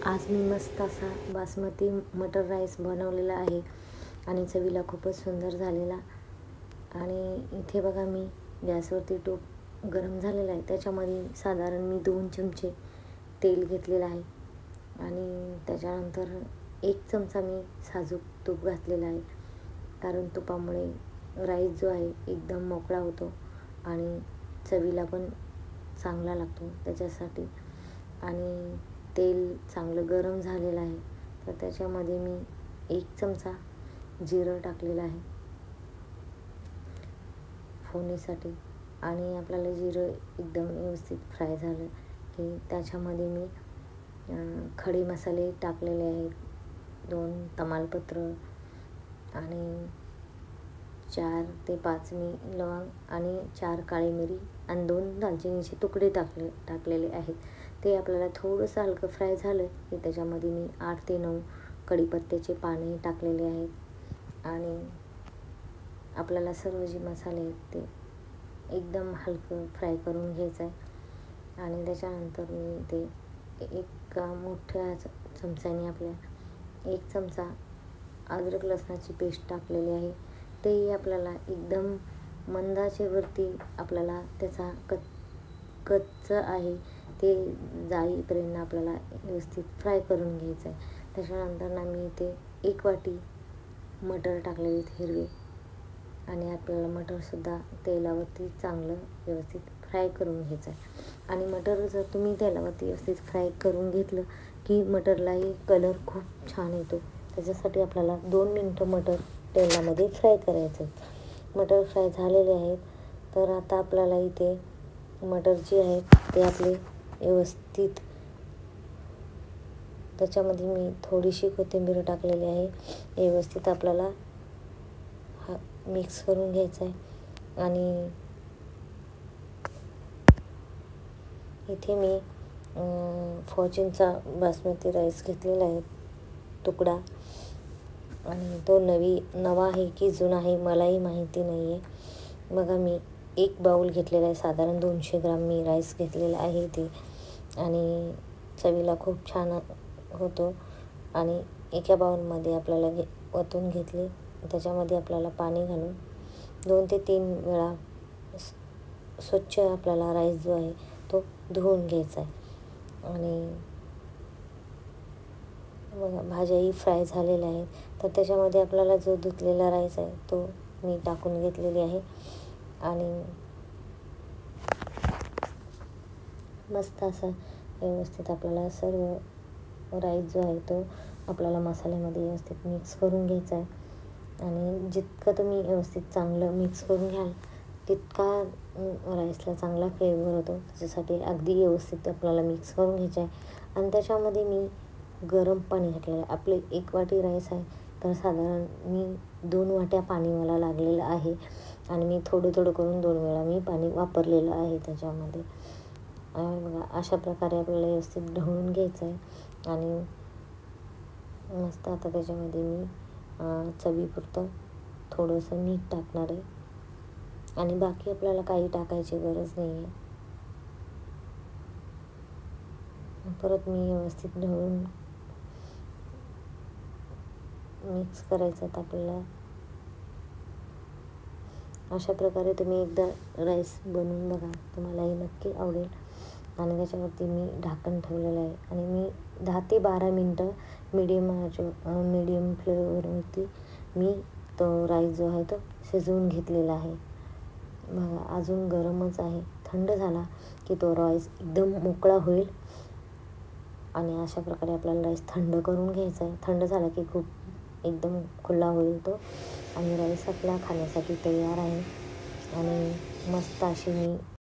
आज मी मस्त असा बासमती मटर राईस बनवलेला आहे आणि चवीला खूपच सुंदर झालेला. आणि इथे बघा, मी गॅसवरती टोप गरम झालेला आहे, त्याच्यामध्ये साधारण मी 2 चमचे तेल घेतलेलं आहे आणि त्याच्यानंतर 1 चमचा मी साजूक तूप घातलेला आहे, कारण तुपामुळे राईस जो आहे एकदम मोकळा होतो आणि चवीला पण चांगला लागतो त्याच्यासाठी. आणि तेल चांगलं गरम झालेलं आहे, तर त्याच्यामध्ये मी 1 चमचा जिरं टाकलेलं आहे फोडणीसाठी. आणि आपल्याला जिरं एकदम व्यवस्थित फ्राय झालं की त्याच्यामध्ये मी खडे मसाले टाकलेले आहेत, 2 तमालपत्र आणि 4 ते 5 मी लवंग आणि 4 काळी मिरी आणि 2 दालचिनीचे तुकडे टाकलेले आहेत. ते आपल्याला थोडंसं हलकं फ्राय झालं की त्याच्यामध्ये मी 8 ते 9 कढीपत्त्याचे पाने टाकलेले आहेत. आणि आपल्याला सर्व जे मसाले आहेत ते एकदम हलकं फ्राय करून घ्यायचं आहे. आणि त्याच्यानंतर मी ते एक मोठ्या चमच्याने आपल्या 1 चमचा अद्रक लसणाची पेस्ट टाकलेली आहे. तेही आपल्याला एकदम मंद आचेवरती आपल्याला त्याचा कच्चं आहे ते जाईपर्यंत आपल्याला व्यवस्थित फ्राय करून घ्यायचं आहे. त्याच्यानंतर ना मी इथे 1 वाटी मटर टाकलेले आहेत हिरवे, आणि आपल्याला मटरसुद्धा तेलावरती चांगलं व्यवस्थित फ्राय करून घ्यायचं आहे. आणि मटर जर तुम्ही तेलावरती व्यवस्थित फ्राय करून घेतलं की मटरलाही कलर खूप छान येतो. त्याच्यासाठी आपल्याला 2 मिनटं मटर तेलामध्ये फ्राय करायचं आहे. मटर फ्राय झालेले आहेत, तर आता आपल्याला इथे मटर जे आहेत ते आपले व्यवस्थित, त्याच्यामध्ये मी थोडीशी कोथिंबीर टाकलेली आहे, व्यवस्थित आपल्याला मिक्स करून घ्यायचं आहे. आणि इथे मी फॉर्च्यूनचा बासमती राईस घेतलेला आहे तुकडा, आणि तो नवा आहे की जुना आहे मलाही माहिती नाही आहे. बघा, मी 1 बाऊल घेतलेला आहे, साधारण 200 ग्राम मी राईस घेतलेला आहे ते. आणि चवीला खूप छान होतो. आणि एका बाऊलमध्ये आपल्याला ओतून घेतले, त्याच्यामध्ये आपल्याला पाणी घालून 2 ते 3 वेळा स्वच्छ आपल्याला राईस जो आहे तो धुवून घ्यायचा आहे. आणि बघा, भाज्याही फ्राय झालेल्या आहेत, तर त्याच्यामध्ये आपल्याला जो धुतलेला राईस आहे तो मी टाकून घेतलेली आहे. आणि मस्त असा व्यवस्थित आपल्याला सर्व राईस जो आहे तो आपल्याला मसाल्यामध्ये व्यवस्थित मिक्स करून घ्यायचा आहे. आणि जितकं तुम्ही व्यवस्थित चांगलं मिक्स करून घ्याल तितका राईसला चांगला फ्लेवर होतो. त्याच्यासाठी अगदी व्यवस्थित आपल्याला मिक्स करून घ्यायचं आहे. आणि त्याच्यामध्ये मी गरम पाणी घातलेलं आहे. आपले 1 वाटी राईस आहे, तर साधारण मी 2 वाट्या पाणी मला लागलेलं आहे. आणि मी थोडं थोडं करून 2 वेळा मी पाणी वापरलेलं आहे त्याच्यामध्ये. बघा, अशा प्रकारे आपल्याला व्यवस्थित ढवळून घ्यायचं आहे. आणि मस्त आता त्याच्यामध्ये मी चवीपुरतं थोडंसं मीठ टाकणार आहे, आणि बाकी आपल्याला काही टाकायची गरज नाही आहे. परत मी व्यवस्थित ढवळून मिक्स करायचं आहे आपल्याला. अशा प्रकारे तुम्ही एकदा राईस बनवून बघा, तुम्हालाही नक्की आवडेल. आणि त्याच्यावरती मी ढाकण ठेवलेलं आहे, आणि मी 10 ते 12 मिनटं मीडियम फ्लेवरवरती मी तो राईस जो आहे तो शिजवून घेतलेला आहे. बघा, अजून गरमच आहे. थंड झाला की तो राईस एकदम मोकळा होईल. आणि अशा प्रकारे आपल्याला राईस थंड करून घ्यायचा आहे. थंड झाला की खूप एकदम खुला होईल तो, आणि राईस आपला खाण्यासाठी तयार आहे. आणि मस्त अशी मी